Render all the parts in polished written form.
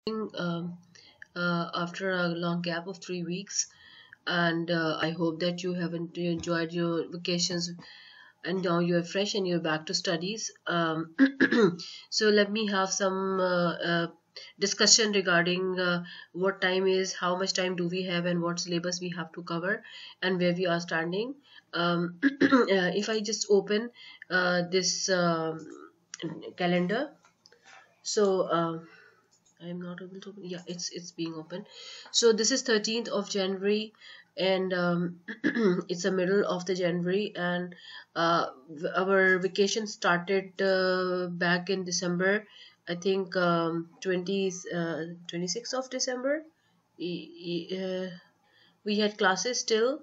um, after a long gap of 3 weeks, and I hope that you haven't enjoyed your vacations and now you're fresh and you're back to studies. So let me have some discussion regarding what time is, how much time do we have, and what syllabus we have to cover, and where we are standing. If I just open this calendar, so. I'm not able to open. Yeah, it's being open. So this is 13th of January, and it's the middle of the January, and our vacation started back in December. I think 26th of December. We had classes till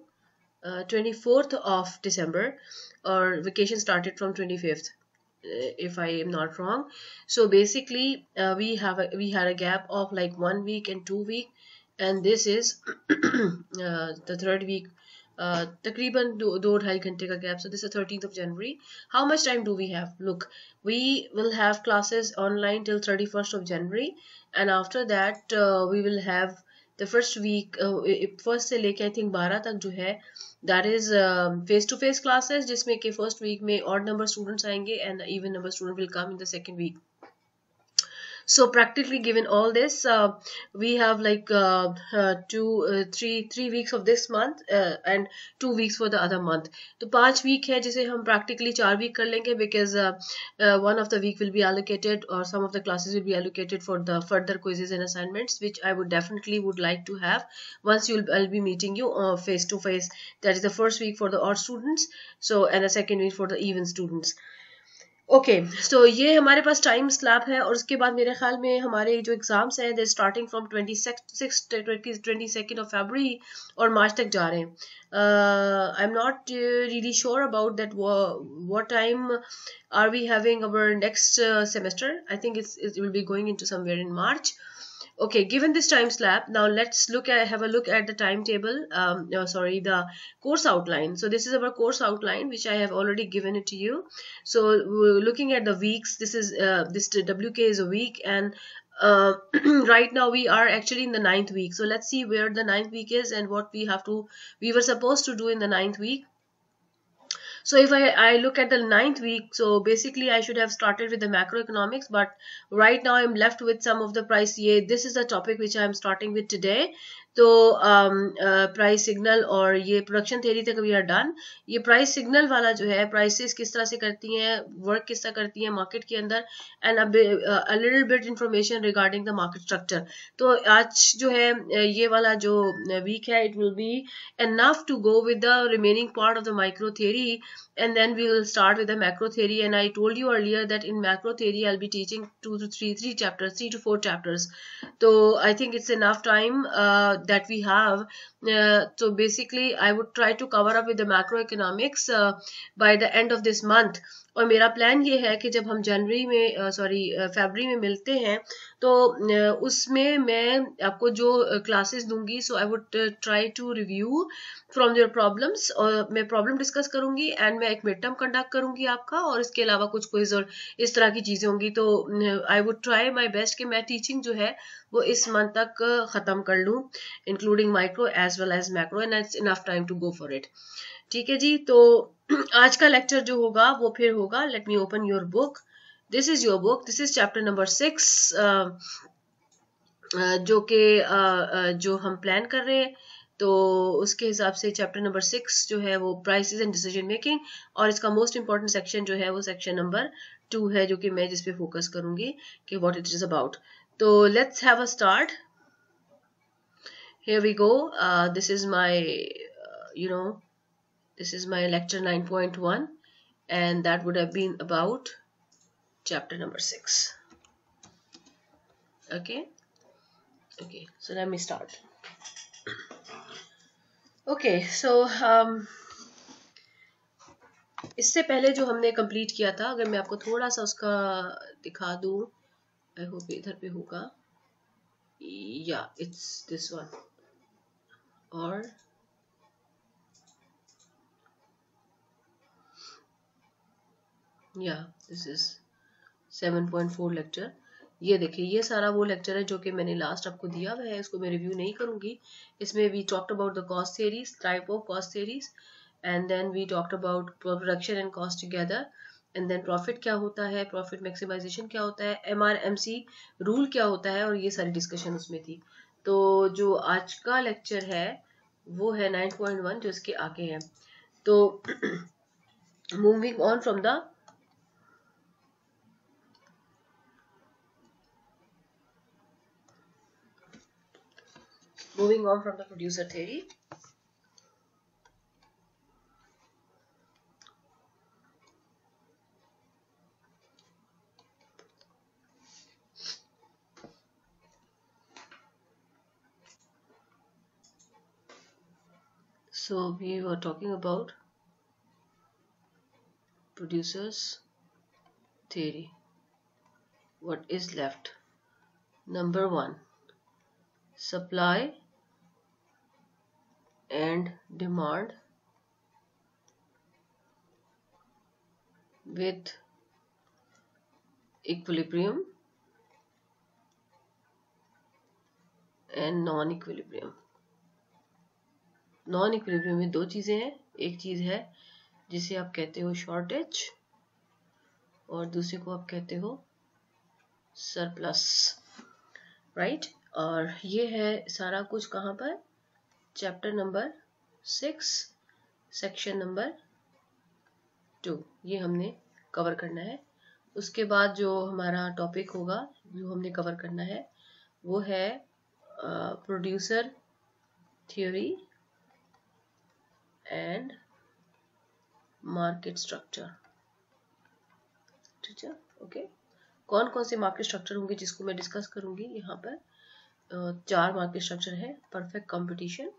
24th of December. Our vacation started from 25th, if I am not wrong. So basically, we had a gap of like 1 week and 2 week, and this is the third week. तकरीबन दो ढाई घंटे का gap. So this is 13th of January. How much time do we have? Look, we will have classes online till 31st of January, and after that we will have the first week, first से लेके I think 12 तक जो है, that is face to face classes, जिसमें कि first week में odd number students आएंगे and even number student will come in the second week. So practically, given all this, we have like 3 weeks of this month and 2 weeks for the other month. तो 5 week है जिसे हम practically 4 week कर लेंगे, because one of the week will be allocated, or some of the classes will be allocated for the further quizzes and assignments, which I would definitely would like to have once I'll be meeting you face to face. That is the first week for the odd students, so, and the second week for the even students. Okay, so ये हमारे पास time slab है, और उसके बाद मेरे ख्याल में हमारे जो एग्जाम्स हैं, they starting from 22nd of फरवरी और मार्च तक जा रहे हैं. I am not really sure about that what time are we having our next semester. I think it will be going into somewhere in March. Okay, given this time slab, now let's have a look at the timetable. Sorry, the course outline. So this is our course outline, which I have already given it to you. So we're looking at the weeks. This WK is a week, and right now we are actually in the 9th week. So let's see where the 9th week is and what we were supposed to do in the 9th week. So if I look at the 9th week, so basically I should have started with the macroeconomics, but right now I'm left with some of the price. This is the topic which I'm starting with today. तो price signal और ये production theory तक we are done. ये price signal वाला जो है, prices किस तरह से करती हैं, वर्क किस तरह करती हैं मार्केट के अंदर, and a little bit information regarding the market structure. तो आज जो है ये वाला जो वीक है, it will be enough to go with the remaining part of the micro theory, and then we will start with the macro theory. And I told you earlier that in macro theory I'll be teaching 3 to 4 chapters. So I think it's enough time that we have. So basically I would try to cover up with the macroeconomics by the end of this month. और मेरा plan ये है कि जब हम जनवरी में फरवरी में मिलते हैं, तो उसमें मैं आपको जो क्लासेस दूंगी, so I would try to review from your problems, और मैं प्रॉब्लम डिस्कस करूंगी, एंड मैं एक मिड टर्म कंडक्ट करूंगी आपका, और इसके अलावा कुछ क्विज और इस तरह की चीजें होंगी. तो आई वुड ट्राई माई बेस्ट कि मैं टीचिंग जो है वो इस मंथ तक ख़त्म कर लूँ, including micro as well as macro, and it's enough time to go for it. ठीक है जी. तो आज का लेक्चर जो होगा वो फिर होगा, let me open your book. This is your book. This is chapter number 6, जो कि जो हम प्लान कर रहे हैं. तो उसके हिसाब से चैप्टर नंबर 6 जो है वो प्राइसेस एंड डिसीजन मेकिंग, और इसका मोस्ट इंपॉर्टेंट सेक्शन जो है वो सेक्शन नंबर 2 है, जो कि मैं जिस पे फोकस करूंगी कि व्हाट इट इज अबाउट. तो let's have a start. Here we go. This is my this is my lecture 9.1, and that would have been about chapter number 6. Okay, so let me start. Okay, so इससे पहले जो हमने complete किया था, अगर मैं आपको थोड़ा सा उसका दिखा दूं, आई होप इधर पे होगा. या इट्स दिस वन, और yeah, this is 7.4 lecture. ये देखिए, ये सारा वो लेक्चर है जो कि मैंने लास्ट आपको दिया हुआ है, इसको मैं रिव्यू नहीं करूंगी। इसमें we talked about the cost theories, type of cost theories, and then we talked about production and cost together, and then profit क्या होता है, प्रॉफिट मैक्सिमाइजेशन क्या होता है, MRMC रूल क्या होता है, और ये सारी डिस्कशन उसमें थी। तो जो आज का लेक्चर है वो है 9.1 जो इसके आगे है। तो moving on from the producer theory. So we were talking about producers theory. What is left? Number 1, supply and demand with equilibrium and non-equilibrium. Non equilibrium में दो चीजें हैं, एक चीज है जिसे आप कहते हो शॉर्टेज और दूसरे को आप कहते हो सरप्लस, राइट। और ये है सारा कुछ कहाँ पर, चैप्टर नंबर 6 सेक्शन नंबर 2, ये हमने कवर करना है। उसके बाद जो हमारा टॉपिक होगा जो हमने कवर करना है वो है producer theory and market structure, ठीक है, ओके। कौन कौन से मार्केट स्ट्रक्चर होंगे जिसको मैं डिस्कस करूंगी यहाँ पर, 4 मार्केट स्ट्रक्चर है। परफेक्ट कंपटीशन,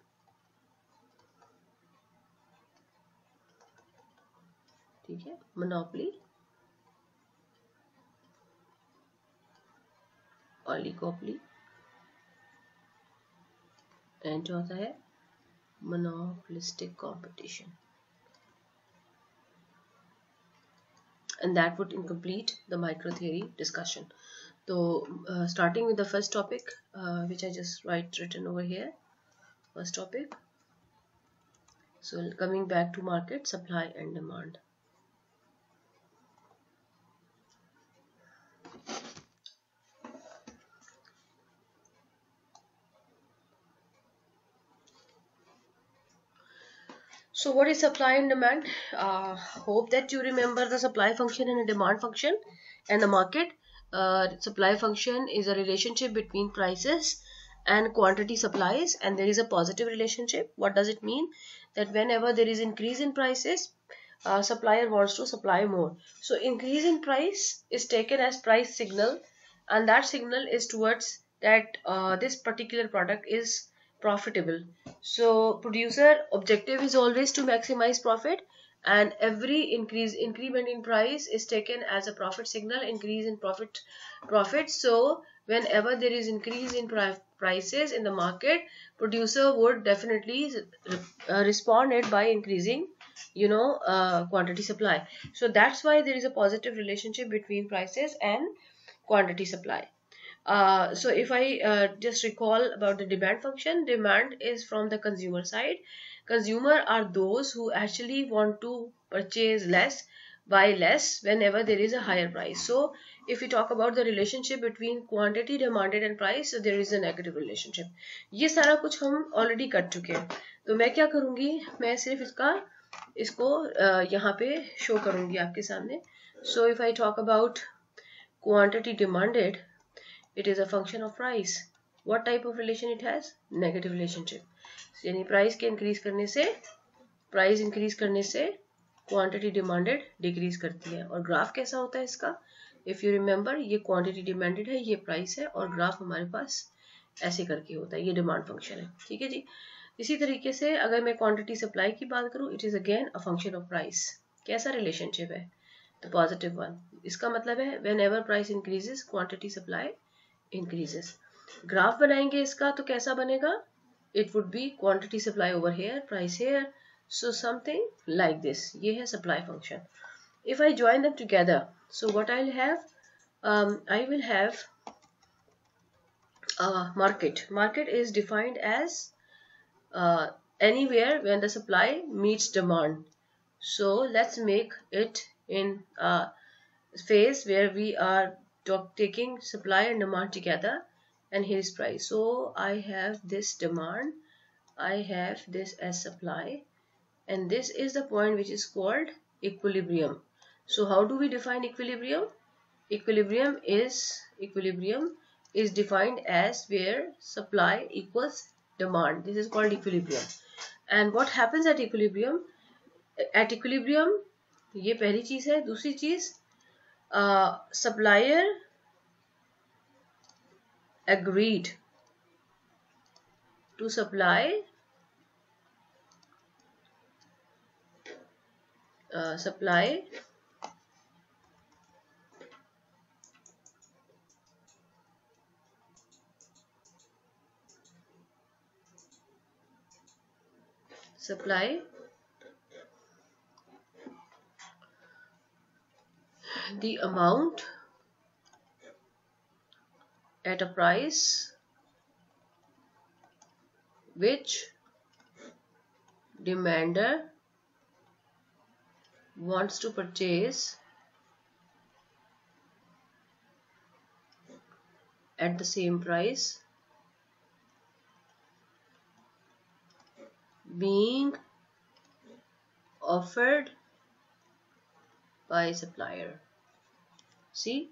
ठीक है, मोनोपोली, ओलिगोपोली, एंड चौथा है monopolistic competition, and that would incomplete the micro theory discussion. So starting with the first topic, which I just written over here, first topic. So coming back to market, supply and demand. So what is supply and demand? Hope that you remember the supply function and the demand function and the market. Supply function is a relationship between prices and quantity supplies, and there is a positive relationship. What does it mean? That whenever there is increase in prices, supplier wants to supply more. So increase in price is taken as price signal, and that signal is towards that this particular product is profitable. So producer objective is always to maximize profit, and every increment in price is taken as a profit signal, increase in profit. So whenever there is increase in prices in the market, producer would definitely respond it by increasing quantity supply. So that's why there is a positive relationship between prices and quantity supply. So if I just recall about the demand function, demand is from the consumer side. Consumer are those who actually want to purchase less, buy less whenever there is a higher price. So if we talk about the relationship between quantity demanded and price, so there is a negative relationship. ये सारा कुछ हम already कर चुके हैं। तो मैं क्या करूँगी, मैं सिर्फ इसको यहाँ पे show करूँगी आपके सामने. So if I talk about quantity demanded, it is a function of price. What type of relation it has? Negative relationship. यानी प्राइस के इंक्रीज करने से क्वांटिटी डिमांडेड डिक्रीज करती है. और ग्राफ कैसा होता है इसका? इफ यू रिमेंबर, ये क्वांटिटी डिमांडेड है, ये प्राइस है, और ग्राफ हमारे पास ऐसे करके होता है, ये डिमांड फंक्शन है, ठीक है जी. इसी तरीके से अगर मैं क्वांटिटी सप्लाई की बात करूं, it is again a function of price. कैसा रिलेशनशिप है? तो पॉजिटिव वन. इसका मतलब है when ever price increases, quantity supply increases. Graph बनाएंगे इसका तो कैसा बनेगा? It would be quantity supply over here, price here, so something like this. ये है supply function. If I join them together, so what I'll have? I will have market. Market is defined as uh, anywhere when the supply meets demand. So let's make it in a phase where we are taking supply and demand together, and here is price. So I have this demand, I have this as supply, and this is the point which is called equilibrium. So how do we define equilibrium? Equilibrium is defined as where supply equals demand. This is called equilibrium. And what happens at equilibrium? At equilibrium, ये पहली चीज है. दूसरी चीज, supplier agreed to supply supply the amount at a price which demander wants to purchase at the same price being offered by supplier. See?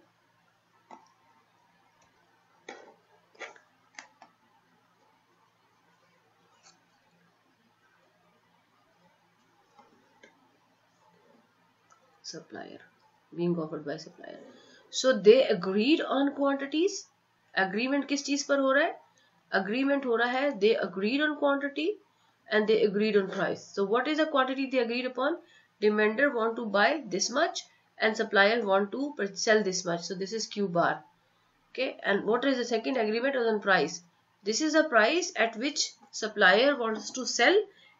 Supplier. Being offered by supplier. So they agreed on quantities. Agreement किस चीज पर हो रहा है? Agreement हो रहा है, they agreed on quantity and they agreed on price. So what is the quantity they agreed upon? Demander want to buy this much and supplier want to sell this much. So this is Q bar. Okay, and what is the second agreement? Was on price. This is the price at which supplier wants to sell,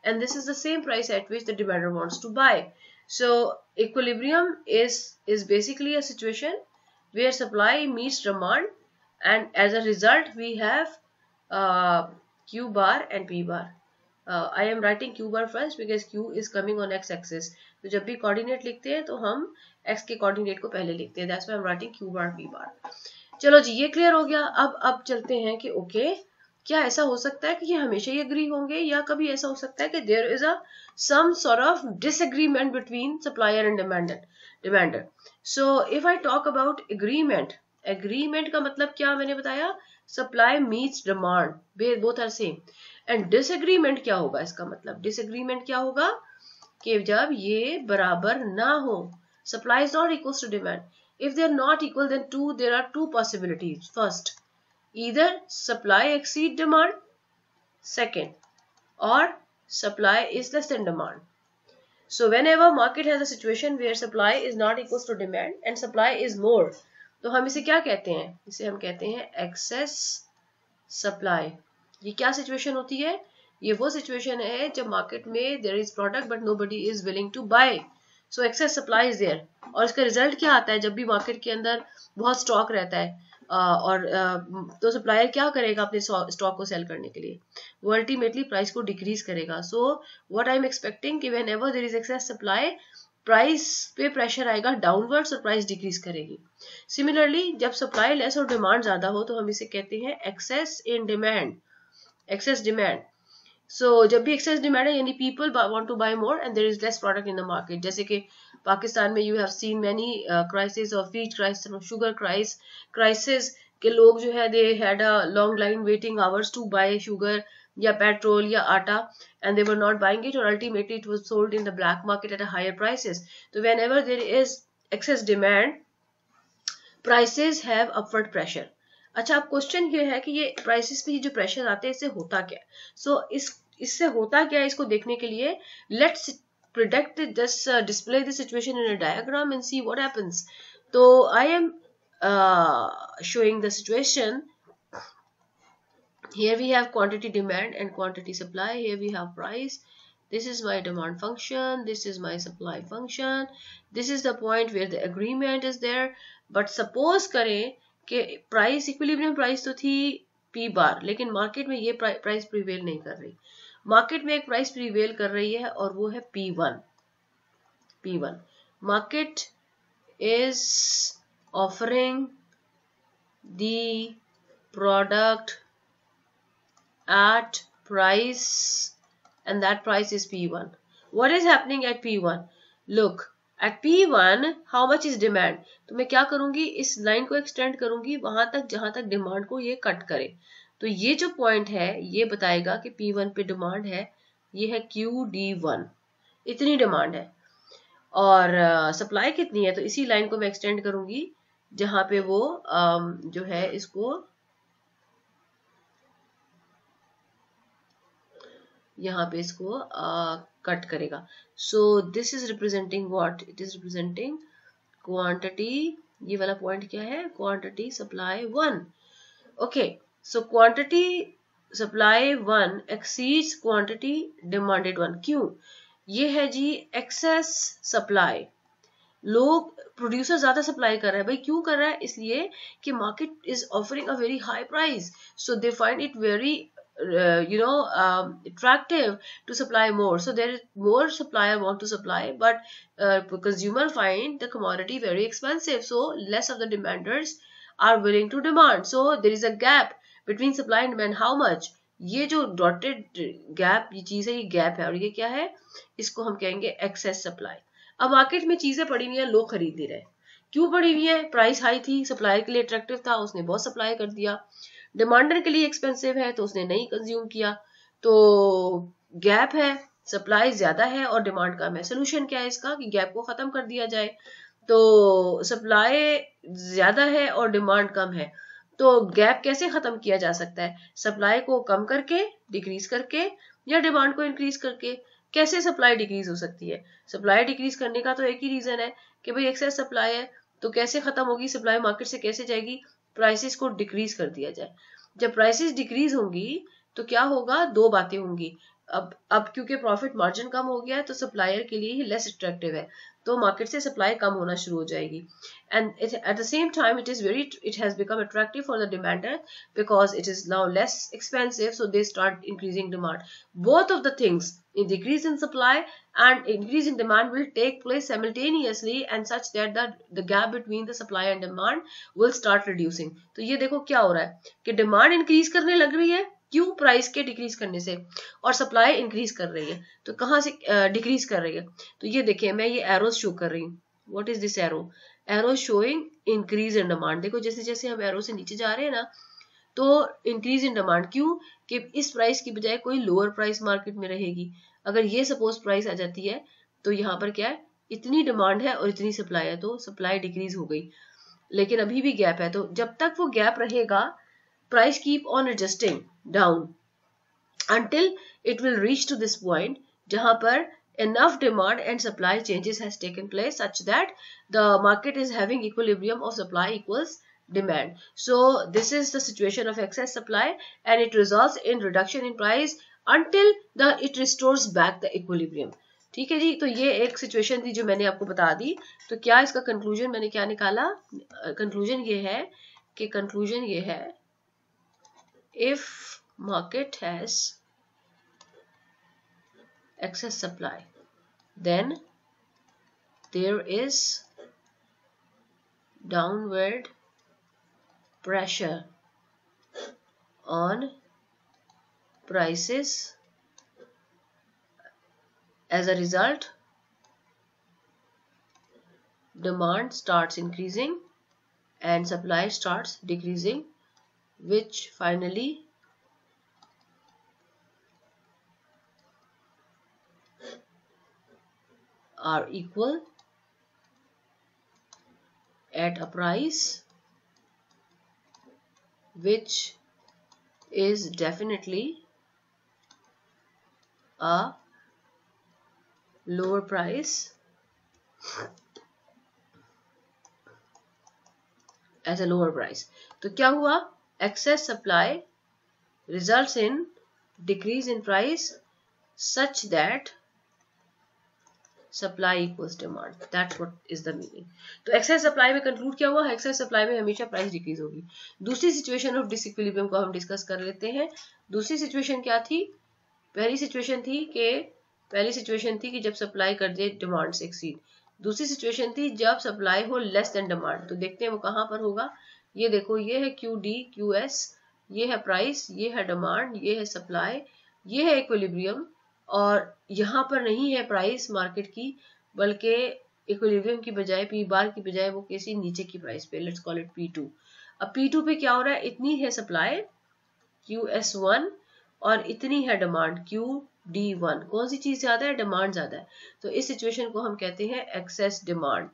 and this is the same price at which the demander wants to buy. So equilibrium is basically a situation where supply meets demand, and as a result we have Q bar and P bar. I am writing Q bar first because Q is coming on x axis. तो जब भी coordinate लिखते हैं तो हम x के coordinate को पहले लिखते हैं. That's why I'm writing Q bar P bar. चलो जी, ये क्लियर हो गया. अब चलते हैं कि ओके, क्या ऐसा हो सकता है कि ये हमेशा ही एग्री होंगे, या कभी ऐसा हो सकता है कि there is a some sort of disagreement between supplier and demander. So if I talk about agreement, agreement का मतलब क्या मैंने बताया? Supply meets demand, both are same. And disagreement क्या होगा? इसका मतलब डिसएग्रीमेंट क्या होगा कि जब ये बराबर ना हो, supply is not equal to demand. If they are not equal, then there are two possibilities. First, either supply exceed demand. Second, or supply is less than demand. So whenever market has a situation where supply is not equal to demand and supply is more, तो हम इसे क्या कहते हैं? इसे हम कहते हैं excess supply. ये क्या situation होती है? ये वो situation है जब मार्केट में there is product but nobody is willing to buy. So excess supply is there. और इसका रिजल्ट क्या आता है? जब भी मार्केट के अंदर बहुत स्टॉक रहता है तो सप्लायर क्या करेगा अपने स्टॉक को सेल करने के लिए? वो अल्टीमेटली प्राइस को डिक्रीज करेगा. So what I am expecting कि whenever there is excess supply, price पे प्रेशर आएगा डाउनवर्ड्स और प्राइस डिक्रीज करेगी. सिमिलरली जब सप्लाई लेस और डिमांड ज्यादा हो तो हम इसे कहते हैं excess in demand, excess demand. So जब भी एक्सेस डिमांड है यानी people want to buy more and there is less product in the market. जैसे कि पाकिस्तान में you have seen many crisis of wheat crisis और शुगर क्राइसिस के लोग जो है they had a long line waiting hours to buy sugar या petrol या आटा and they were not buying it, or ultimately it was sold in the black market at a higher prices. So whenever there is excess demand, prices have upward pressure. अच्छा, अब question ये है कि ये prices पे जो pressure आते हैं इससे होता क्या? सो इससे होता क्या है, इसको देखने के लिए let's predict this, display the situation in a diagram and see what happens. So I am showing the situation. Here we have quantity demand and quantity supply. Here we have price. this is my demand function, this is my supply function, this is the point where the agreement is there. But suppose करें कि price equilibrium price तो थी P बार, लेकिन market में ये price prevail नहीं कर रही. मार्केट में एक प्राइस प्रिवेल कर रही है और वो है P1. Market is offering the product at price, and that price is P1. What is happening at P1? Look, at P1 how much is demand? तो मैं क्या करूंगी, इस लाइन को एक्सटेंड करूंगी वहां तक जहां तक डिमांड को ये कट करे. तो ये जो पॉइंट है ये बताएगा कि P1 पे डिमांड है, ये है QD1, इतनी डिमांड है. और सप्लाई कितनी है, तो इसी लाइन को मैं एक्सटेंड करूंगी जहां पे वो जो है इसको यहाँ पे इसको कट करेगा. So this is representing what, it is representing quantity. ये वाला पॉइंट क्या है, quantity supply 1. Okay, so quantity supply 1 exceeds quantity demanded 1. क्यों? ये है जी एक्सेस सप्लाई. लोग प्रोड्यूसर ज्यादा सप्लाई कर रहा है. भाई क्यों कर रहा है? इसलिए कि market is offering a very high price, so they find it very attractive to supply more. So there is more supplier want to supply, but consumer find the commodity very expensive, so less of the demanders are willing to demand. So there is a gap between supply and demand. How much? ये जो dotted gap ये चीज है, ये gap है. और ये क्या है, इसको हम कहेंगे एक्सेस सप्लाई. अब मार्केट में चीजें पड़ी हुई है, लोग खरीद नहीं रहे. क्यों पड़ी हुई है? प्राइस हाई थी, सप्लायर के लिए अट्रैक्टिव था, उसने बहुत सप्लाई कर दिया. डिमांडर के लिए एक्सपेंसिव है तो उसने नहीं कंज्यूम किया. तो गैप है, सप्लाई ज्यादा है और डिमांड कम है. सोल्यूशन क्या है इसका, कि गैप को खत्म कर दिया जाए. तो सप्लाई ज्यादा है और डिमांड कम है, तो गैप कैसे खत्म किया जा सकता है? सप्लाई को कम करके, डिक्रीज करके, या डिमांड को इंक्रीज करके. कैसे सप्लाई डिक्रीज हो सकती है? सप्लाई डिक्रीज करने का तो एक ही रीजन है कि भाई एक्सेस सप्लाई है. तो कैसे खत्म होगी सप्लाई, मार्केट से कैसे जाएगी? प्राइसेस को डिक्रीज कर दिया जाए. जब प्राइसेस डिक्रीज होंगी तो क्या होगा, दो बातें होंगी. अब क्योंकि प्रॉफिट मार्जिन कम हो गया है तो सप्लायर के लिए ही लेस अट्रैक्टिव है, तो मार्केट से सप्लाई कम होना शुरू हो जाएगी. And at the same time it has become attractive for the demander because it is now less expensive, so they start increasing demand. Both of the things, in decrease in supply and increase in demand, will take place simultaneously and such that the gap between the supply and demand will start reducing. तो ये देखो क्या हो रहा है कि demand increase करने लग रही है, क्यों? प्राइस के डिक्रीज करने से. और सप्लाई इंक्रीज कर रही है, तो कहाँ से डिक्रीज कर रही है? तो ये देखिए मैं ये एरोज शो कर रही हूँ. What is this arrow? Arrow showing increase in demand. देखो जैसे जैसे हम एरो से नीचे जा रहे हैं ना, तो इंक्रीज इन डिमांड. क्यों? कि इस प्राइस की बजाय कोई लोअर प्राइस मार्केट में रहेगी. अगर ये सपोज प्राइस आ जाती है तो यहाँ पर क्या है, इतनी डिमांड है और इतनी सप्लाई है, तो सप्लाई डिक्रीज हो गई. लेकिन अभी भी गैप है, तो जब तक वो गैप रहेगा price keep on adjusting down until it will reach to this point जहां पर enough demand and supply changes has taken place such that the market is having equilibrium of supply equals demand. So this is the situation of excess supply and it results in reduction in price until it restores back the equilibrium. ठीक है जी, तो ये एक situation थी जो मैंने आपको बता दी. तो क्या इसका कंक्लूजन मैंने क्या निकाला? कंक्लूजन ये है if market has excess supply, then there is downward pressure on prices. As a result, demand starts increasing and supply starts decreasing, which finally are equal at a price which is definitely a lower price as a lower price. तो क्या हुआ? Excess supply results in decrease in price such that supply equals demand, that's what is the meaning. तो excess supply में conclude क्या हुआ, excess supply में हमेशा price decrease होगी। दूसरी सिचुएशन ऑफ डिसइक्विलिब्रियम को हम डिस्कस कर लेते हैं। दूसरी सिचुएशन क्या थी, पहली सिचुएशन थी कि जब सप्लाई कर दे डिमांड से एक्सीड। दूसरी सिचुएशन थी जब सप्लाई हो लेस देन डिमांड। तो देखते हैं वो कहाँ पर होगा। ये देखो, ये है क्यू डी क्यू एस, ये है प्राइस, ये है डिमांड, ये है सप्लाई, ये है इक्विलिब्रियम। और यहाँ पर नहीं है प्राइस मार्केट की, बल्कि इक्विलिब्रियम की बजाय, पी बार की बजाय वो किसी नीचे की प्राइस पे, लेट्स कॉल इट P2। अब P2 पे क्या हो रहा है, इतनी है सप्लाई QS1 और इतनी है डिमांड QD1। कौन सी चीज ज्यादा है, डिमांड ज्यादा है। तो इस सिचुएशन को हम कहते हैं एक्सेस डिमांड।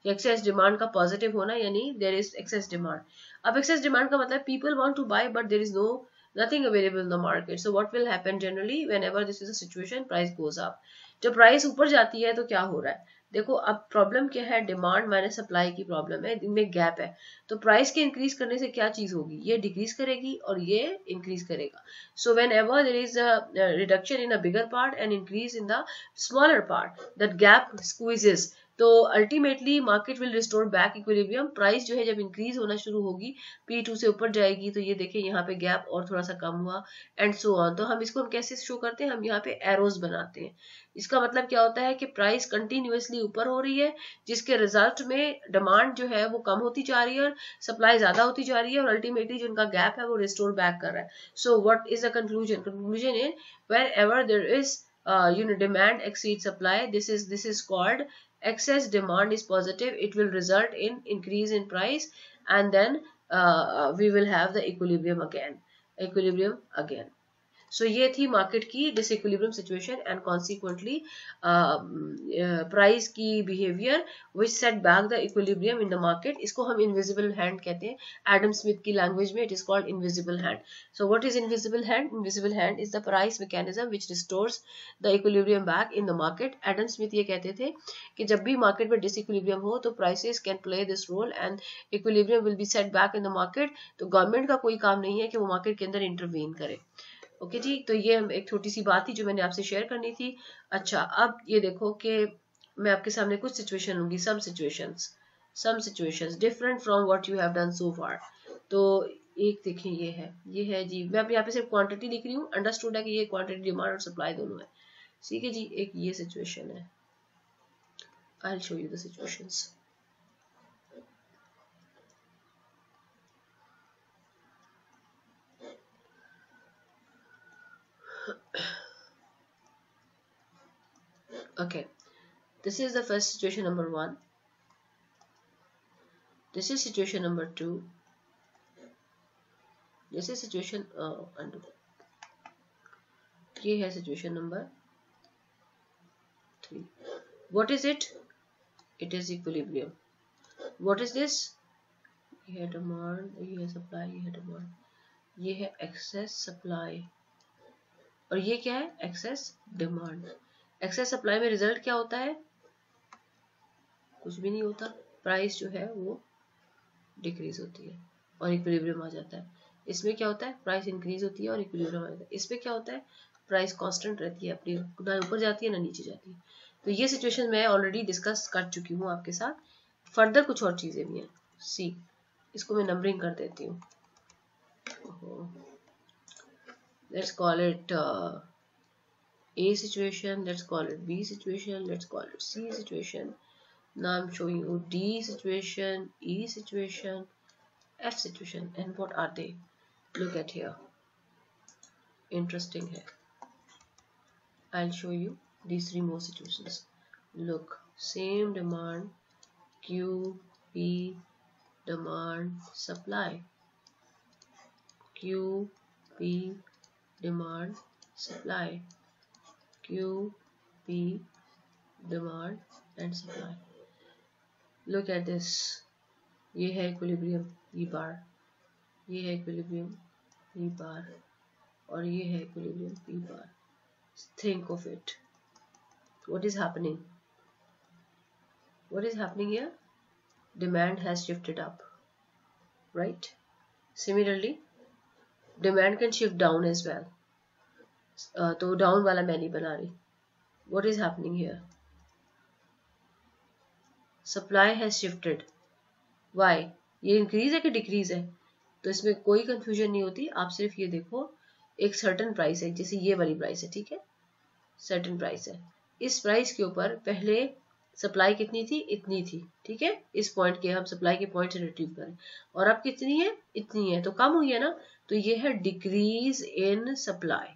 एक्सेस डिमांड का पॉजिटिव होना, यानी देयर इज एक्सेस डिमांड। अब एक्सेस डिमांड का मतलब people want to buy but there is no nothing available in the market. So what will happen generally whenever this is a situation, price goes up. जब price ऊपर जाती है तो क्या हो रहा है, देखो अब प्रॉब्लम क्या है, डिमांड माइनस सप्लाई की प्रॉब्लम है, इनमें गैप है। तो प्राइस के इंक्रीज करने से क्या चीज होगी, ये डिक्रीज करेगी और ये इंक्रीज करेगा। So whenever there is a reduction in a bigger part and increase in the smaller part, that gap squeezes. तो ultimately market will restore back equilibrium. Price जो है जब इंक्रीज होना शुरू होगी, P2 से ऊपर जाएगी, तो ये देखिए यहाँ पे गैप और थोड़ा सा कम हुआ एंड सो ऑन। तो हम इसको कैसे शो करते हैं, हम यहाँ पे एरोज बनाते हैं। इसका मतलब क्या होता है कि प्राइस कंटिन्यूअसली ऊपर हो रही है, जिसके रिजल्ट में डिमांड जो है वो कम होती जा रही है और सप्लाई ज्यादा होती जा रही है, और अल्टीमेटली जो उनका गैप है वो रिस्टोर बैक कर रहा है। सो what is the conclusion, conclusion is wherever there is demand exceed supply, this is called excess demand is positive, it will result in increase in price, and then we will have the equilibrium again. So ये थी market की disequilibrium situation and consequently price की behaviour which set back the equilibrium in the market. इसको हम invisible hand कहते हैं, Adam Smith की language में it is called invisible hand. So what is invisible hand, invisible hand is the price mechanism which restores the equilibrium back in the market. Adam Smith ये कहते थे कि जब भी मार्केट में डिसइक्विलिब्रियम हो तो prices can play this role and equilibrium will be set back in the market. तो गवर्नमेंट का कोई काम नहीं है कि वो मार्केट के अंदर इंटरवीन करे। ओके जी, तो ये एक छोटी सी बात थी जो मैंने आपसे शेयर करनी थी। अच्छा, अब ये देखो कि मैं आपके सामने कुछ सिचुएशन लूंगी, some situations different from what you have done so far. तो एक देखें, ये है जी, मैं यहाँ पे सिर्फ क्वांटिटी लिख रही हूँ। अंडरस्टूड है कि ये क्वांटिटी, डिमांड और सप्लाई दोनों है। ठीक है जी, एक ये सिचुएशन है, I will show you the situations. Okay, this is the first situation number 1. This is situation number 2. This is situation ये है situation number 3. What is it? It is equilibrium. What is this? ये है demand, ये है supply, ये है demand, ये है excess supply, और ये क्या है, excess demand. एक्सेस सप्लाई में रिजल्ट क्या होता है, कुछ भी नहीं होता, प्राइस जो है वो डिक्रीज होती है और इक्विलिब्रियम आ जाता है। इसमें क्या होता है, प्राइस इंक्रीज होती है और इक्विलिब्रियम आ जाता है। इसमें क्या होता है, प्राइस कांस्टेंट रहती है, अपनी ना ऊपर जाती है ना नीचे जाती है। तो ये सिचुएशन मैं ऑलरेडी डिस्कस कर चुकी हूँ आपके साथ। फर्दर कुछ और चीजें भी हैं। सी, इसको मैं नंबरिंग कर देती हूँ। Let's call it A situation, let's call it B situation, let's call it C situation. Now I'm showing you D situation, E situation, F situation, and what are they? Look at here. Interesting है. I'll show you these 3 more situations. Look, same demand, Q, P, demand, supply. Q, P, demand, supply. Q, P, demand and supply. Look at this. ये है equilibrium E बार, ये है equilibrium E बार, और ये है equilibrium P bar. Think of it. What is happening? What is happening here? Demand has shifted up, right? Similarly, demand can shift down as well. तो down वाला मैं नहीं बना रही. What is happening here? Supply has shifted. Why? ये increase है कि decrease है? तो इसमें कोई कंफ्यूजन नहीं होती. आप सिर्फ ये देखो, एक सर्टेन प्राइस है, जैसे ये वाली प्राइस है, ठीक है, सर्टेन प्राइस है. इस प्राइस के ऊपर पहले सप्लाई कितनी थी? इतनी थी, ठीक है. इस पॉइंट के हम सप्लाई के पॉइंट से रिट्रीव करें, और अब कितनी है? इतनी है, तो कम हुई है ना. तो ये है डिक्रीज इन सप्लाई,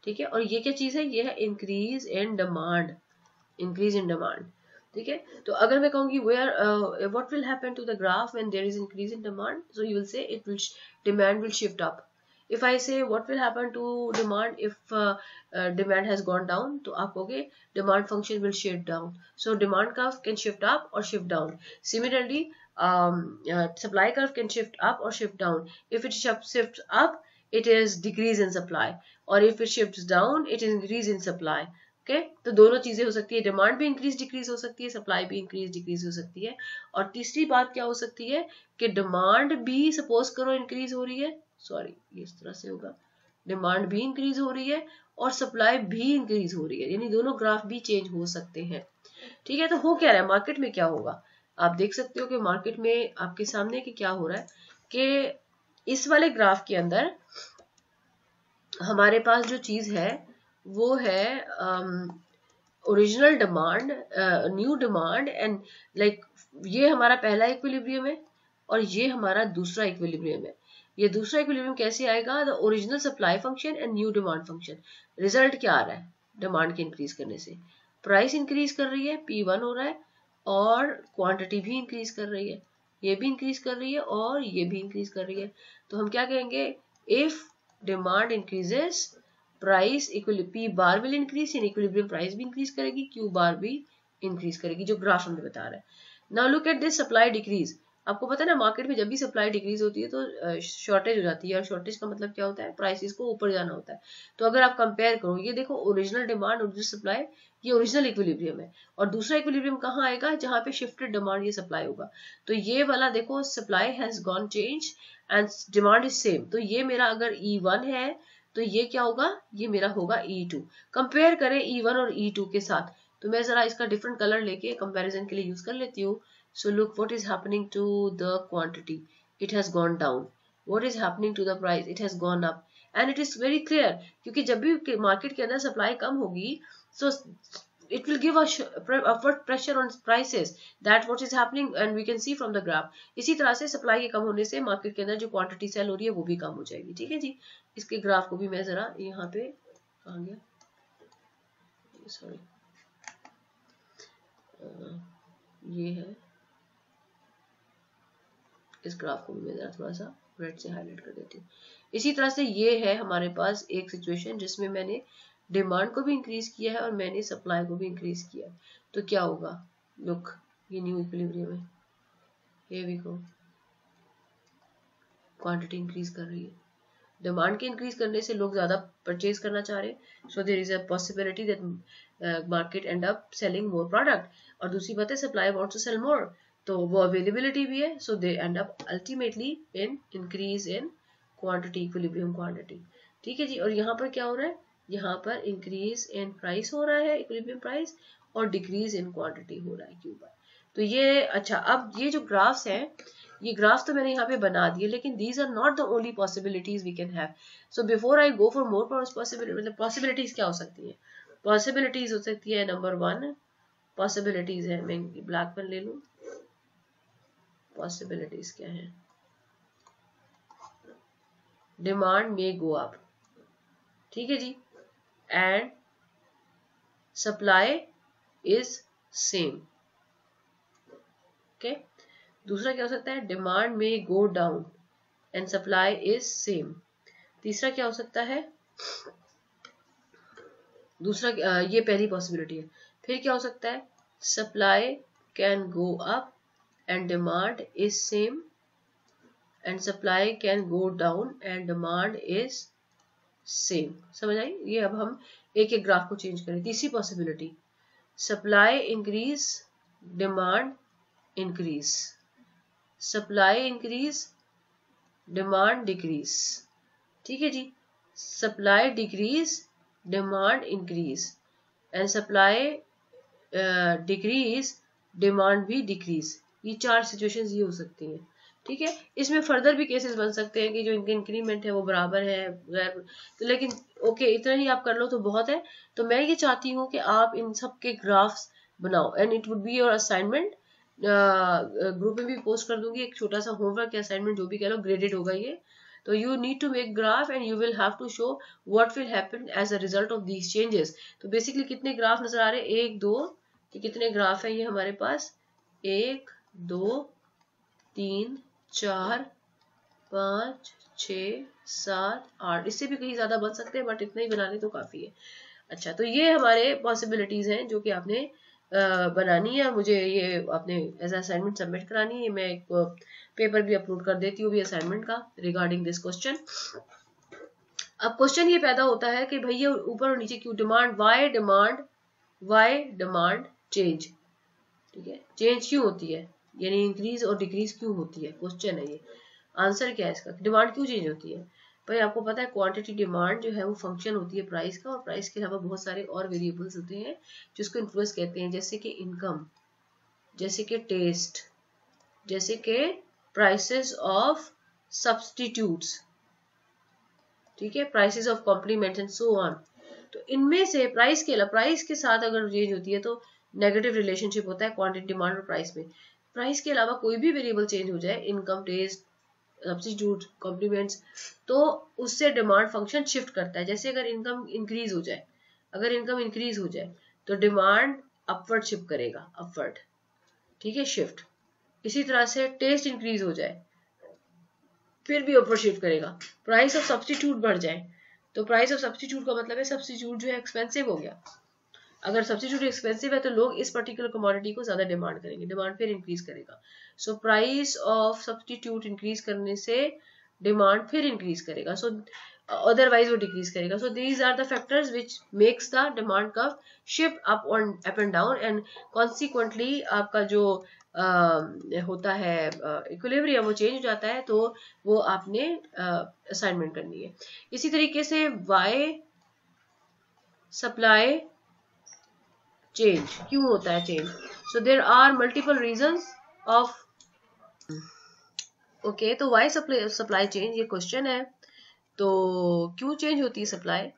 ठीक है. और ये क्या चीज है? ये है increase in demand. Increase in demand, ठीक है. तो अगर मैं कहूंगी where what will happen to the graph when there is increase in demand, so you will say it will demand will shift up. If I say what will happen to demand if demand has gone down, तो आप कहोगे demand function will shift down. So demand curve can shift up or shift down. Similarly, supply curve can shift up or shift down. If it shifts up, it is decrease in supply, or if it shifts down, it is increase in supply. Okay? तो दोनों चीजें हो सकती है. Demand भी increase decrease हो सकती है, सप्लाई भी इंक्रीज डिक्रीज हो सकती है. और तीसरी बात क्या हो सकती है कि डिमांड भी सपोज करो इंक्रीज हो रही है, सॉरी ये इस तरह से होगा, डिमांड भी इंक्रीज हो रही है और सप्लाई भी इंक्रीज हो रही है, यानी दोनों ग्राफ भी चेंज हो सकते हैं, ठीक है. तो हो क्या रहा है मार्केट में? क्या होगा आप देख सकते हो कि मार्केट में आपके सामने कि क्या हो रहा है कि इस वाले ग्राफ के अंदर हमारे पास जो चीज है वो है original demand, new demand, and like ये हमारा पहला इक्विलिब्रियम है और ये हमारा दूसरा इक्विलिब्रियम है. ये दूसरा इक्विलिब्रियम कैसे आएगा? The original supply function and new demand function. Result क्या आ रहा है? डिमांड के इंक्रीज करने से प्राइस इंक्रीज कर रही है, P1 हो रहा है, और क्वांटिटी भी इंक्रीज कर रही है, ये भी इंक्रीज कर रही है और ये भी इंक्रीज कर रही है. तो हम क्या कहेंगे? If demand increases, price P bar will increase, यानी इक्विलिब्रियम प्राइस भी इंक्रीज करेगी, Q बार भी इंक्रीज करेगी, जो ग्राफ हमें बता रहा है. Now look at this supply decrease. आपको पता है ना मार्केट में जब भी सप्लाई डिक्रीज होती है तो शॉर्टेज हो जाती है, और शॉर्टेज का मतलब क्या होता है? प्राइसेस को ऊपर जाना होता है. तो अगर आप कंपेयर करो, ये देखो ओरिजिनल डिमांड ओरिजिनल सप्लाई, ये ओरिजिनल इक्विलिब्रियम है, और दूसरा इक्विलिब्रियम कहाँ आएगा? जहाँ पे शिफ्टेड डिमांड, ये सप्लाई होगा. तो ये वाला देखो, supply has gone change and demand is same. तो ये मेरा अगर E1 है तो ये क्या होगा? ये मेरा होगा E2. कंपेयर करें E1 और E2 के साथ, तो मैं जरा इसका डिफरेंट कलर लेके कंपैरिजन के लिए यूज कर लेती हूँ. So look what is happening to the quantity. It has gone down. What is happening to the price? It has gone up. And it is very clear क्योंकि जब भी market के अंदर सप्लाई कम होगी, so it will give a upward pressure on prices. That what is happening and we can see from the graph. इसी तरह से supply के कम होने से मार्केट के अंदर जो क्वांटिटी सेल हो रही है वो भी कम हो जाएगी, ठीक है जी. इसके ग्राफ को भी मैं जरा यहाँ पे आ गया, सॉरी ये है, इस ग्राफ को भी मैं जरा थोड़ा सा रेड से हाईलाइट कर देती हूँ. इसी तरह से ये है हमारे पास एक सिचुएशन जिसमें मैंने डिमांड को भी इंक्रीज किया है और मैंने सप्लाई को भी इंक्रीज किया है. तो क्या होगा? लुक, ये न्यू इक्विलिब्रियम है, here we go, quantity increase कर रही है. डिमांड के इंक्रीज करने से लोग ज्यादा परचेज करना चाह रहे हैं, so there is a possibility that market end up selling more product. और दूसरी बात है supply wants to sell more, तो वो अवेलेबिलिटी भी है, so they end up ultimately in increase in quantity, equilibrium quantity, ठीक है जी. और यहाँ पर क्या हो रहा है? यहाँ पर इंक्रीज इन प्राइस हो रहा है, इक्विलिब्रियम प्राइस, और डिक्रीज इन क्वांटिटी हो रहा है, Q बार. तो ये अच्छा, अब ये जो ग्राफ्स हैं, ये ग्राफ तो मैंने यहाँ पे बना दिए, लेकिन these are not the only possibilities we can have. So before I go for more possibility, मतलब पॉसिबिलिटीज क्या हो सकती है? पॉसिबिलिटीज हो सकती है, नंबर 1 पॉसिबिलिटीज है, मैं ब्लैक पेन ले लूं. पॉसिबिलिटीज क्या है? डिमांड में गो अप, ठीक है जी, and supply is same. Okay. दूसरा क्या हो सकता है? डिमांड में go down and supply is same. तीसरा क्या हो सकता है? दूसरा ये पहली पॉसिबिलिटी है. फिर क्या हो सकता है? Supply can go up and demand is same, and supply can go down and demand is same. समझ आई? ये अब हम एक एक ग्राफ को चेंज करें. तीसरी possibility, supply increase, demand increase, supply increase, demand decrease, ठीक है जी. Supply decrease, demand increase, and supply decrease, demand भी डिक्रीज। ये 4 सिचुएशंस ये हो सकती हैं। ठीक है, इसमें फर्दर भी केसेस बन सकते हैं कि जो इनके इंक्रीमेंट है वो बराबर है गैर, तो लेकिन ओके इतना ही आप कर लो तो बहुत है। तो मैं ये चाहती हूँ कि आप इन सब के ग्राफ्स बनाओ, and it would be your assignment. Group में भी पोस्ट कर दूंगी एक छोटा सा होमवर्क या असाइनमेंट, जो भी कह लो, ग्रेडेड होगा ये। तो you need to make graph and you will have to show what will happen as a result of these changes। तो बेसिकली कितने ग्राफ नजर आ रहे हैं, 1 2, कि कितने ग्राफ है ये हमारे पास, 1 2 3 4 5 6 7 8, इससे भी कहीं ज्यादा बन सकते हैं बट इतना ही बना ले तो काफी है। अच्छा, तो ये हमारे पॉसिबिलिटीज हैं जो कि आपने बनानी है। मुझे ये आपने एज असाइनमेंट सबमिट करानी है। मैं एक पेपर भी अपलोड कर देती हूँ भी असाइनमेंट का रिगार्डिंग दिस क्वेश्चन। अब क्वेश्चन ये पैदा होता है कि भैया ऊपर और नीचे क्यों डिमांड, वाई डिमांड चेंज। ठीक है, चेंज क्यों होती है, यानी इंक्रीज और डिक्रीज क्यों होती है, क्वेश्चन है ये। आंसर क्या है इसका, डिमांड क्यों चेंज होती है। भाई आपको पता है क्वांटिटी डिमांड जो है वो फंक्शन होती है प्राइस का, और प्राइस के अलावा बहुत सारे और वेरिएबल्स होते हैं जिसको इन्फ्लुएंस कहते हैं, जैसे कि इनकम, जैसे कि टेस्ट, जैसे कि प्राइसेस ऑफ सब्स्टिट्यूट्स, ठीक है, prices of complements and so on. तो इनमें से प्राइस के साथ अगर चेंज होती है तो नेगेटिव रिलेशनशिप होता है क्वांटिटी डिमांड और प्राइस में। प्राइस के अलावा कोई भी वेरिएबल चेंज हो जाए, इनकम, टेस्ट, सब्स्टिट्यूट, कॉम्प्लीमेंट्स, तो उससे डिमांड फंक्शन शिफ्ट करता है। जैसे अगर इनकम इंक्रीज हो जाए तो डिमांड अपवर्ड शिफ्ट करेगा, अपवर्ड, ठीक है, शिफ्ट। इसी तरह से टेस्ट इंक्रीज हो जाए फिर भी अपवर्ड शिफ्ट करेगा। प्राइस ऑफ सब्स्टिट्यूट बढ़ जाए तो प्राइस ऑफ सब्स्टिट्यूट का मतलब है सब्स्टिट्यूट जो है एक्सपेंसिव हो गया। अगर सब्स्टिट्यूट एक्सपेंसिव है तो लोग इस पर्टिकुलर कमोडिटी को ज्यादा डिमांड करेंगे, डिमांड फिर इंक्रीज करेगा। So price of substitute increase करने से डिमांड फिर इंक्रीज करेगा, सो अदरवाइज वो डिक्रीज करेगा। So these are the factors which makes the demand curve shift up and down, and consequently आपका जो होता है इक्विलिब्रियम वो चेंज हो जाता है। तो वो आपने असाइनमेंट करनी है। इसी तरीके से वाई सप्लाई चेंज क्यों होता है change, so there are multiple reasons of, okay, तो वाई सप्लाई चेंज ये क्वेश्चन है। तो क्यों चेंज होती है सप्लाई,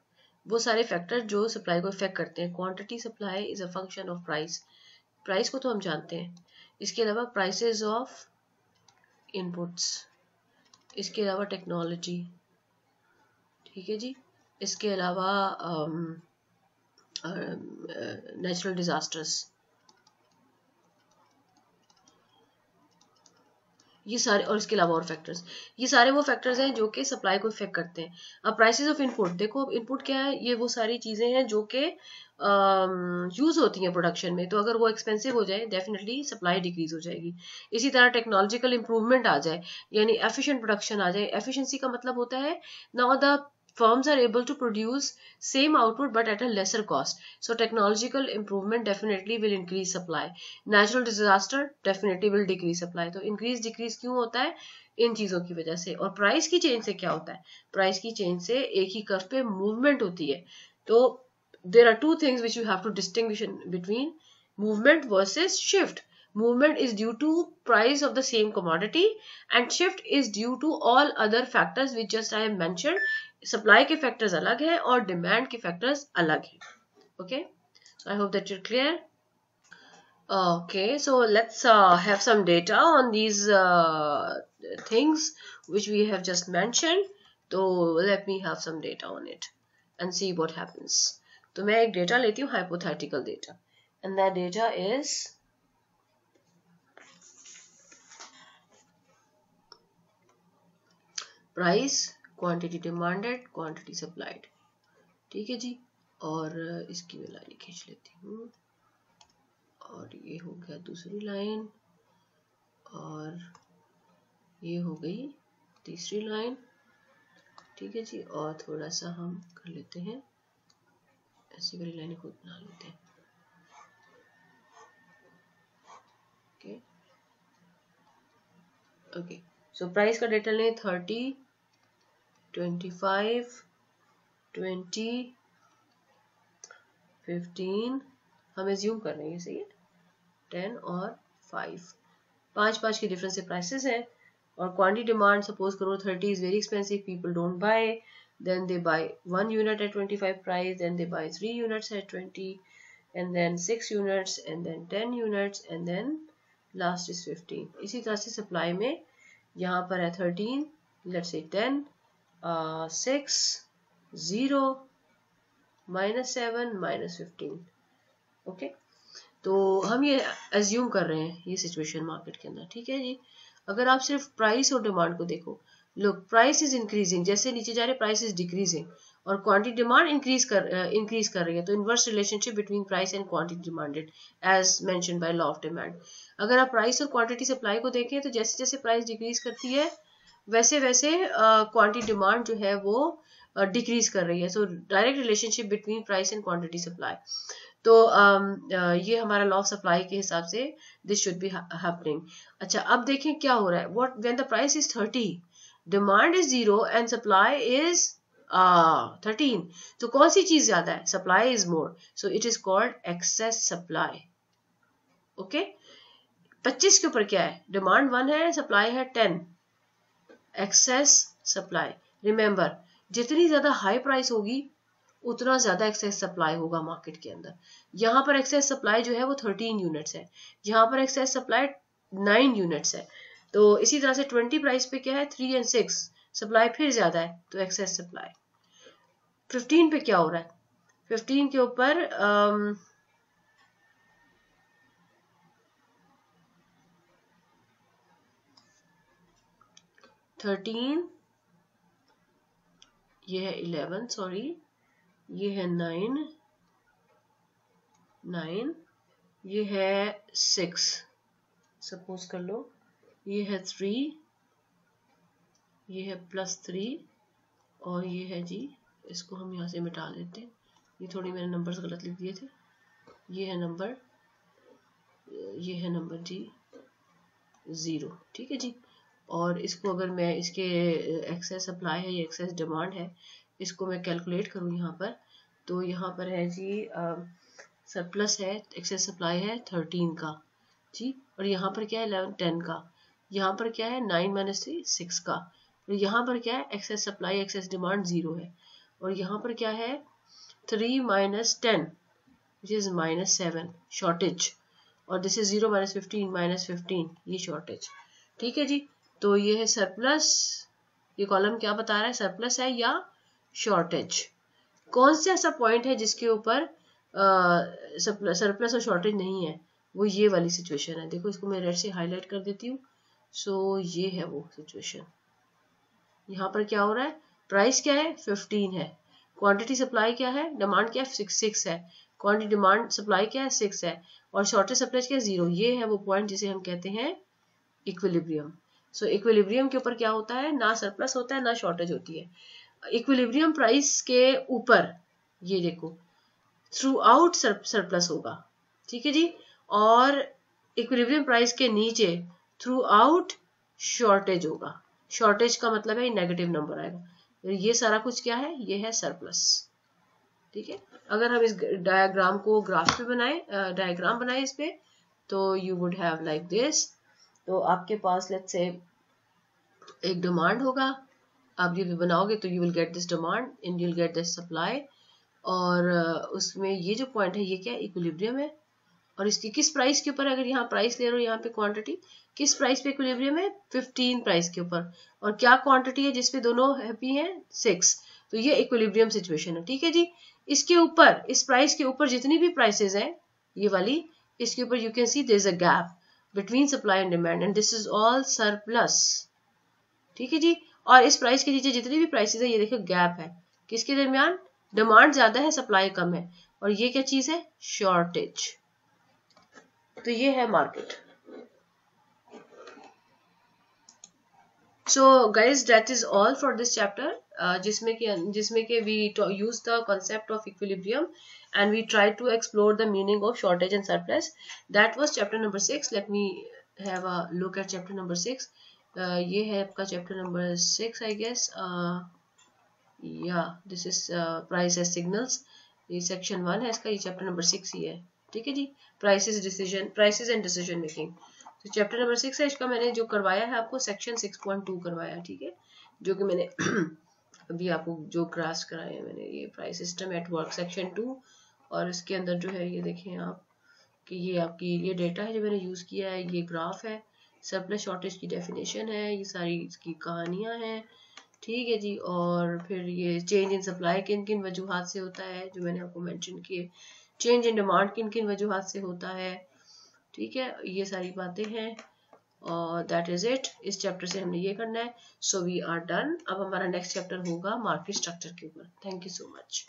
वो सारे फैक्टर जो सप्लाई को इफेक्ट करते हैं। Quantity supply is a function of price, price को तो हम जानते हैं। इसके अलावा प्राइसेस ऑफ इनपुट्स, इसके अलावा टेक्नोलॉजी, ठीक है जी, इसके अलावा नेचुरल डिजास्टर्स, ये सारे, और इसके अलावा और फैक्टर्स, ये सारे वो फैक्टर्स हैं जो कि सप्लाई को इफेक्ट करते हैं। अब प्राइसेस ऑफ इनपुट देखो, अब इनपुट क्या है, ये वो सारी चीजें हैं जो कि यूज होती हैं प्रोडक्शन में। तो अगर वो एक्सपेंसिव हो जाए डेफिनेटली सप्लाई डिक्रीज हो जाएगी। इसी तरह टेक्नोलॉजिकल इंप्रूवमेंट आ जाए, यानी एफिशिएंट प्रोडक्शन आ जाए। एफिशिएंसी का मतलब होता है now the firms are able to produce same output but at a lesser cost, so technological improvement definitely will increase supply. Natural disaster definitely will decrease supply. तो increase decrease क्यों होता है, इन चीजों की वजह से। और प्राइस की चेंज से क्या होता है, प्राइस की चेंज से एक ही कर्व पे मूवमेंट होती है। तो there are two things which you have to distinguish between movement versus shift. Movement is due to price of the same commodity and shift is due to all other factors which just I have mentioned. Supply के factors अलग है और demand के factors अलग है। Okay, so I hope that you are clear. Okay, so let's have some data on these things which we have just mentioned. So let me have some data on it and see what happens. तो मैं एक data लेती हूँ, hypothetical data, and that data is price, quantity demanded, quantity supplied, ठीक है जी। और इसकी मैं लाइन खींच लेती हूँ, और ये हो गया दूसरी लाइन, और ये हो गई तीसरी लाइन, ठीक है जी। और थोड़ा सा हम कर लेते हैं, ऐसी वाली लाइनें खुद बना लेते हैं। ओके ओके, सो प्राइस का डेटा लें 30, 25, 20, 15, हम एज्यूम कर रहे हैं, सही है, 10 और 5, 5 के डिफरेंस से प्राइसेस हैं। और क्वांटिटी डिमांड सपोज करो 30 is very expensive, people don't buy, then they buy 1 unit at 25 price, then they buy 3 units at 20, and then 6 units, and then 10 units, and then last is 15. इसी तरह से supply में यहाँ पर है 13, let's say 10, 6, 0, -7, -15. Okay, तो हम ये एज्यूम कर रहे हैं ये सिचुएशन मार्केट के अंदर, ठीक है जी। अगर आप सिर्फ प्राइस और डिमांड को देखो, लुक प्राइस इज इंक्रीजिंग, जैसे नीचे जा रहे प्राइस इज डिक्रीजिंग, और क्वांटिटी डिमांड इंक्रीज कर रही है, तो inverse relationship between price and quantity demanded as mentioned by law of demand. अगर आप प्राइस और क्वांटिटी सप्लाई को देखें तो जैसे जैसे प्राइस डिक्रीज करती है वैसे वैसे क्वांटिटी डिमांड जो है वो डिक्रीज कर रही है। So direct relationship between price and quantity supply. तो ये हमारा लॉ ऑफ सप्लाई के हिसाब से दिस शुड बी हैपनिंग। अच्छा, अब देखें क्या हो रहा है, what when the price is 30, demand is 0 and supply is 13, तो कौन सी चीज ज्यादा है, supply is more, so it is called excess supply. Okay, 25 के ऊपर क्या है, डिमांड 1 है, सप्लाई है 10, एक्सेस सप्लाई। रिमेंबर, जितनी ज्यादा हाई प्राइस होगी उतना ज्यादा एक्सेस सप्लाई होगा मार्केट के अंदर। यहाँ पर एक्सेस सप्लाई जो है वो 13 यूनिट्स है, यहाँ पर एक्सेस सप्लाई 9 यूनिट्स है। तो इसी तरह से 20 प्राइस पे क्या है, 3 और 6, सप्लाई फिर ज्यादा है तो एक्सेस सप्लाई। 15 पे क्या हो रहा है, 15 के ऊपर 13, ये है 11, सॉरी ये है 9, ये है 6, सपोज कर लो, ये है 3, ये है +3, और ये है जी, इसको हम यहाँ से मिटा देते हैं, ये थोड़ी मैंने नंबर्स गलत लिख दिए थे, ये है नंबर जी 0, ठीक है जी। और इसको अगर मैं इसके एक्सेस सप्लाई है या एक्सेस डिमांड है, इसको मैं कैलकुलेट करूँ यहाँ पर, तो यहाँ पर है जी सरप्लस है, एक्सेस सप्लाई है 13 का जी, और यहाँ पर क्या है 11, 10 का, यहाँ पर क्या है 9 - 3, 6 का, और यहाँ पर क्या है एक्सेस सप्लाई एक्सेस डिमांड 0 है, और यहाँ पर क्या है 3 - 10 विच इज -7 शॉर्टेज, और दिस इज 0 - 15 -15 ये शॉर्टेज, ठीक है जी। तो ये है सरप्लस, ये कॉलम क्या बता रहा है, सरप्लस है या शॉर्टेज। कौन सा ऐसा पॉइंट है जिसके ऊपर सरप्लस और शॉर्टेज नहीं है, वो ये वाली सिचुएशन है। देखो इसको मैं रेड से हाईलाइट कर देती हूँ। सो ये है वो सिचुएशन। यहाँ पर क्या हो रहा है, प्राइस क्या है 15 है, क्वांटिटी सप्लाई क्या है, डिमांड क्या है 6 है, क्वांटिटी डिमांड सप्लाई क्या है 6 है, और शॉर्टेज सप्लाई क्या है 0। ये है वो पॉइंट जिसे हम कहते हैं इक्विलिब्रियम। सो इक्विलिब्रियम के ऊपर क्या होता है, ना सरप्लस होता है ना शॉर्टेज होती है। इक्विलिब्रियम प्राइस के ऊपर ये देखो थ्रू आउट सरप्लस होगा, ठीक है जी, और इक्विलिब्रियम प्राइस के नीचे थ्रू आउट शॉर्टेज होगा। शॉर्टेज का मतलब है नेगेटिव नंबर आएगा। ये सारा कुछ क्या है, ये है सरप्लस, ठीक है। अगर हम इस डायग्राम को ग्राफ पे बनाए, डायग्राम बनाए इस पे, तो you would have like this. तो आपके पास लेट्स से एक डिमांड होगा, आप ये भी बनाओगे तो you will get this demand and you will get this supply, और उसमें ये जो पॉइंट है ये क्या है, इक्विलिब्रियम है। और इसकी किस प्राइस के ऊपर, अगर यहाँ प्राइस ले रहे हो, यहाँ पे क्वांटिटी किस प्राइस पे इक्विलिब्रियम है, 15 प्राइस के ऊपर, और क्या क्वांटिटी है जिसपे दोनों हैप्पी हैं 6, तो ये इक्विलिब्रियम सिचुएशन है, ठीक है जी। इसके ऊपर, इस प्राइस के ऊपर जितनी भी प्राइसेस हैं ये वाली, इसके ऊपर you can see there is a gap between supply and demand and this is all surplus, ठीक है जी। और इस प्राइस के नीचे जितनी भी प्राइसेस है ये देखो गैप है, किसके दरमियान, डिमांड ज्यादा है सप्लाई कम है, और ये क्या चीज है, शॉर्टेज। तो ये है market. So guys that is all for this chapter, जिसमें कि we use the concept of equilibrium and we try to explore the meaning of shortage and surplus. That was chapter number 6. Let me have a look at chapter number 6. ये है आपका chapter number 6 I guess. या this is price as signals, ये section 1 है इसका, ये chapter number 6 ही है, ठीक है जी। प्राइसेस एंड डिसीजन मेकिंग, तो चैप्टर नंबर 6 है, इसका मैंने जो करवाया है आपको सेक्शन 6.2 करवाया, ठीक है, जो कि मैंने अभी आपको जो क्लास कराए हैं मैंने, ये price system at work section 2, और इसके अंदर जो है ये देखें आप कि ये आपकी ये डेटा है जो मैंने यूज़ किया है, ये ग्राफ है, सरप्लस शॉर्टेज की डेफिनेशन है, ये सारी इसकी कहानियाँ हैं, ठीक है जी। और फिर ये चेंज इन सप्लाई किन किन वजूहात से होता है जो मैंने आपको मेंशन किए, चेंज इन डिमांड किन किन वजूहात से होता है, ठीक है, ये सारी बातें हैं। और दैट इज इट, इस चैप्टर से हमने ये करना है। So we are done. अब हमारा नेक्स्ट चैप्टर होगा मार्केट स्ट्रक्चर के ऊपर। Thank you so much.